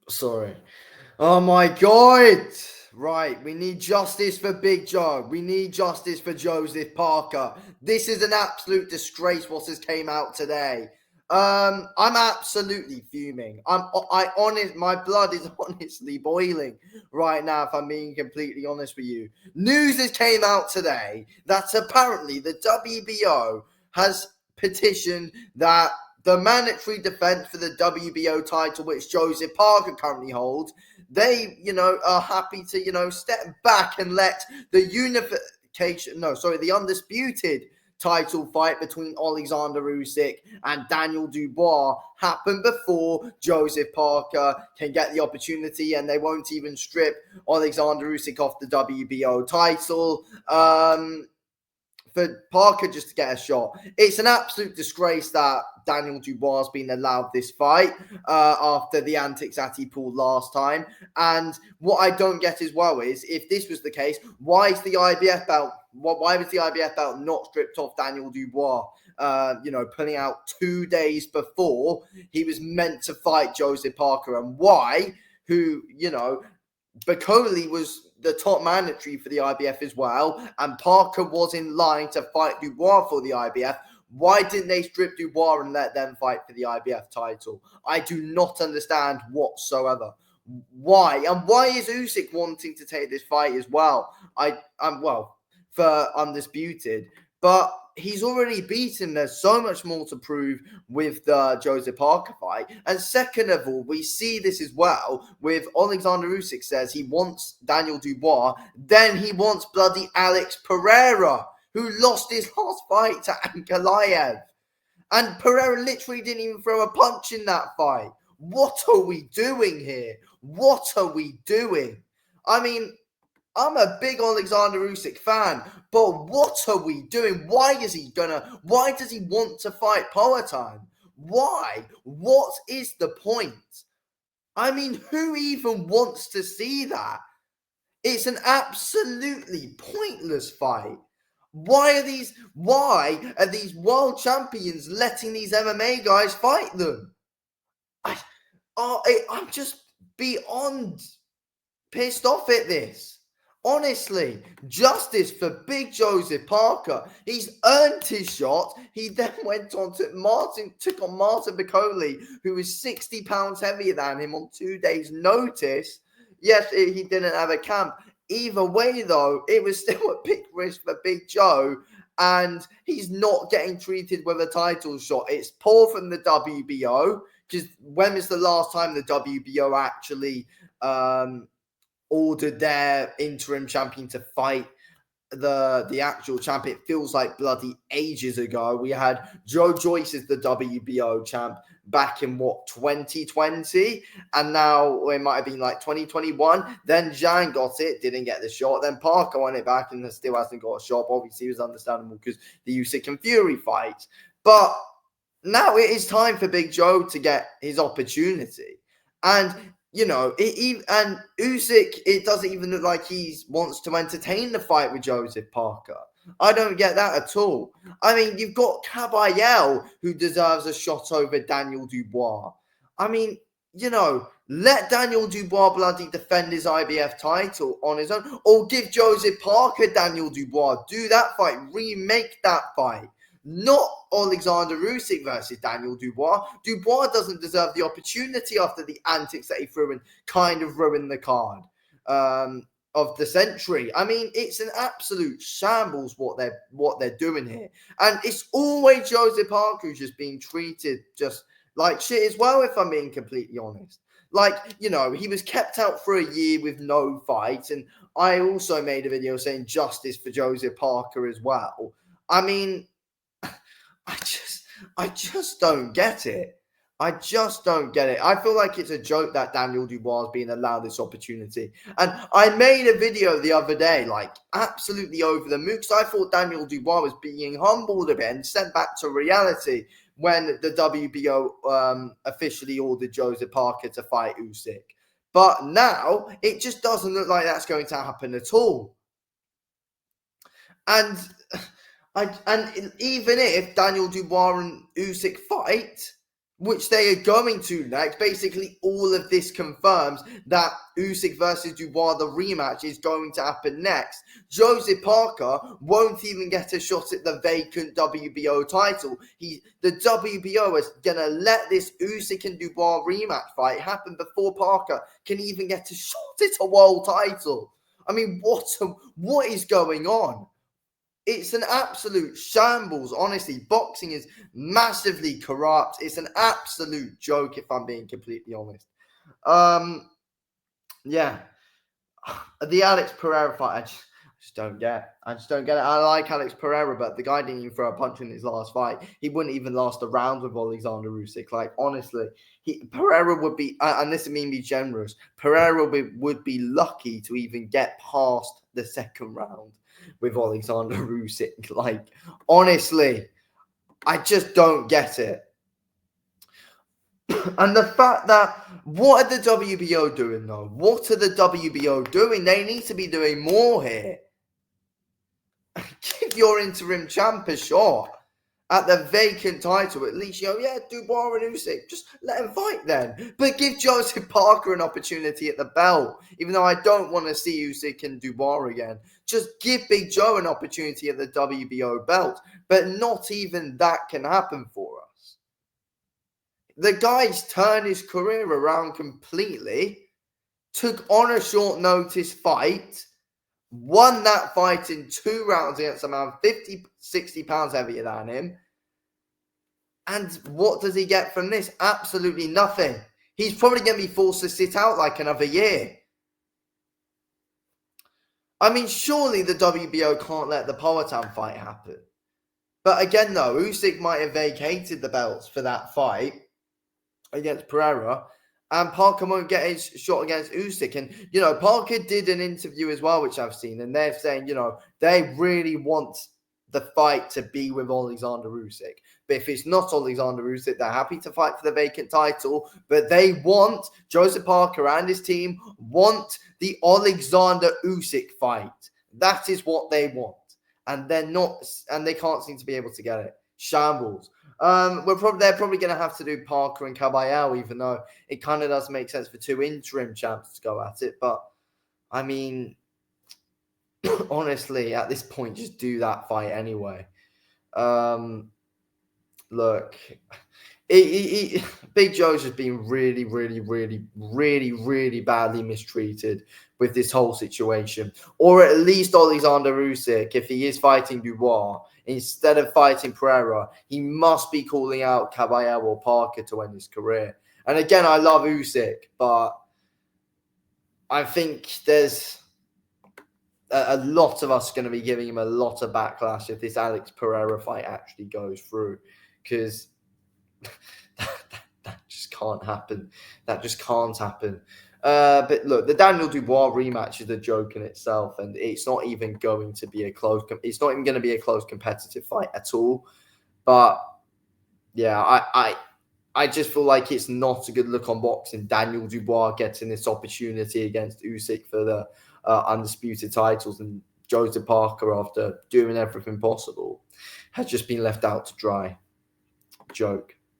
Sorry. Oh my God. Right, we need justice for Big Joe. We need justice for Joseph Parker. This is an absolute disgrace what has came out today. I'm absolutely fuming. My blood is honestly boiling right now, if I'm being completely honest with you. News has came out today that apparently the WBO has petitioned that the mandatory defense for the WBO title, which Joseph Parker currently holds, they, are happy to, step back and let the undisputed title fight between Oleksandr Usyk and Daniel Dubois happen before Joseph Parker can get the opportunity, and they won't even strip Oleksandr Usyk off the WBO title. For Parker just to get a shot. It's an absolute disgrace that Daniel Dubois has been allowed this fight after the antics that he pulled last time. And what I don't get as well is, if this was the case, why is the IBF belt? Why was the IBF belt not stripped off Daniel Dubois? Pulling out 2 days before he was meant to fight Joseph Parker, and why? Bacoli was the top mandatory for the IBF as well, and Parker was in line to fight Dubois for the IBF. Why didn't they strip Dubois and let them fight for the IBF title? I do not understand whatsoever. Why? And why is Usyk wanting to take this fight as well? For undisputed, but he's already beaten. There's so much more to prove with the Joseph Parker fight. And second of all, we see this as well with Oleksandr Usyk says he wants Daniel Dubois, then he wants bloody Alex Pereira, who lost his last fight to Ankalaev. And Pereira literally didn't even throw a punch in that fight. What are we doing here? What are we doing? I mean, I'm a big Oleksandr Usyk fan, but what are we doing? Why does he want to fight Poatan? Why? What is the point? I mean, who even wants to see that? It's an absolutely pointless fight. Why are these world champions letting these MMA guys fight them? I'm just beyond pissed off at this. Honestly, justice for Big Joseph Parker. He's earned his shot. He then went on to took on Martin Bacoli, who was 60 pounds heavier than him on 2 days' notice. Yes, he didn't have a camp. Either way, though, it was still a big risk for Big Joe, and he's not getting treated with a title shot. It's poor from the WBO, because when was the last time the WBO actually ordered their interim champion to fight the actual champion? It feels like bloody ages ago. We had Joe Joyce as the WBO champ back in 2020, and now it might have been like 2021. Then Zhang got it, didn't get the shot. Then Parker won it back and still hasn't got a shot. Obviously, it was understandable because the Usyk and Fury fight. But now it is time for Big Joe to get his opportunity. And and Usyk, it doesn't even look like he wants to entertain the fight with Joseph Parker. I don't get that at all. I mean, you've got Caballel, who deserves a shot over Daniel Dubois. I mean, let Daniel Dubois bloody defend his IBF title on his own, or give Joseph Parker Daniel Dubois. Do that fight. Remake that fight. Not Oleksandr Usyk versus Daniel Dubois. Dubois doesn't deserve the opportunity after the antics that he threw and kind of ruined the card of the century. I mean, it's an absolute shambles what they're doing here. And it's always Joseph Parker who's just being treated just like shit as well, if I'm being completely honest. He was kept out for a year with no fight. And I also made a video saying justice for Joseph Parker as well. I mean, I just don't get it. I just don't get it. I feel like it's a joke that Daniel Dubois is being allowed this opportunity. And I made a video the other day, absolutely over the moon, because I thought Daniel Dubois was being humbled a bit and sent back to reality when the WBO officially ordered Joseph Parker to fight Usyk. But now, it just doesn't look like that's going to happen at all. And even if Daniel Dubois and Usyk fight, which they are going to next. Basically, all of this confirms that Usyk versus Dubois, the rematch, is going to happen next. Joseph Parker won't even get a shot at the vacant WBO title. The WBO is going to let this Usyk and Dubois rematch fight happen before Parker can even get a shot at a world title. I mean, what is going on? It's an absolute shambles, honestly. Boxing is massively corrupt. It's an absolute joke, if I'm being completely honest. Yeah. The Alex Pereira fight, I just don't get. I just don't get it. I like Alex Pereira, but the guy didn't even throw a punch in his last fight. He wouldn't even last a round with Oleksandr Usyk. Like, honestly, Pereira would be, and this would mean be generous, Pereira would be lucky to even get past the second round with Oleksandr Usyk. Like, honestly, I just don't get it. And the fact that, what are the WBO doing though? What are the WBO doing? They need to be doing more here. Give your interim champ a shot at the vacant title. At least, yeah, Dubois and Usyk, just let him fight then. But give Joseph Parker an opportunity at the belt. Even though I don't want to see Usyk and Dubois again. Just give Big Joe an opportunity at the WBO belt. But not even that can happen for us. The guy's turned his career around completely, took on a short notice fight, won that fight in 2 rounds against a man 50, 60 pounds heavier than him. And what does he get from this? Absolutely nothing. He's probably going to be forced to sit out like another year. I mean, surely the WBO can't let the Powhatan fight happen. But again, though, Usyk might have vacated the belts for that fight against Pereira, and Parker won't get his shot against Usyk. And, Parker did an interview as well, which I've seen, and they're saying, they really want the fight to be with Oleksandr Usyk. But if it's not Oleksandr Usyk, they're happy to fight for the vacant title, but they want, Joseph Parker and his team want the Oleksandr Usyk fight. That is what they want. And they're not, and they can't seem to be able to get it. Shambles. They're probably going to have to do Parker and Caballero, even though it kind of does make sense for 2 interim champs to go at it. But I mean, honestly, at this point, just do that fight anyway. Look, Big Joe's just been really, really, really, really, really badly mistreated with this whole situation. Or at least Oleksandr Usyk, if he is fighting Dubois, instead of fighting Pereira, he must be calling out Caballero or Parker to end his career. And again, I love Usyk, but I think there's a lot of us going to be giving him a lot of backlash if this Alex Pereira fight actually goes through, because that just can't happen. That just can't happen. But look, the Daniel Dubois rematch is a joke in itself, and it's not even going to be a close. It's not even going to be a close competitive fight at all. But yeah, I just feel like it's not a good look on boxing. Daniel Dubois getting this opportunity against Usyk for the undisputed titles, and Joseph Parker, after doing everything possible, has just been left out to dry. Joke.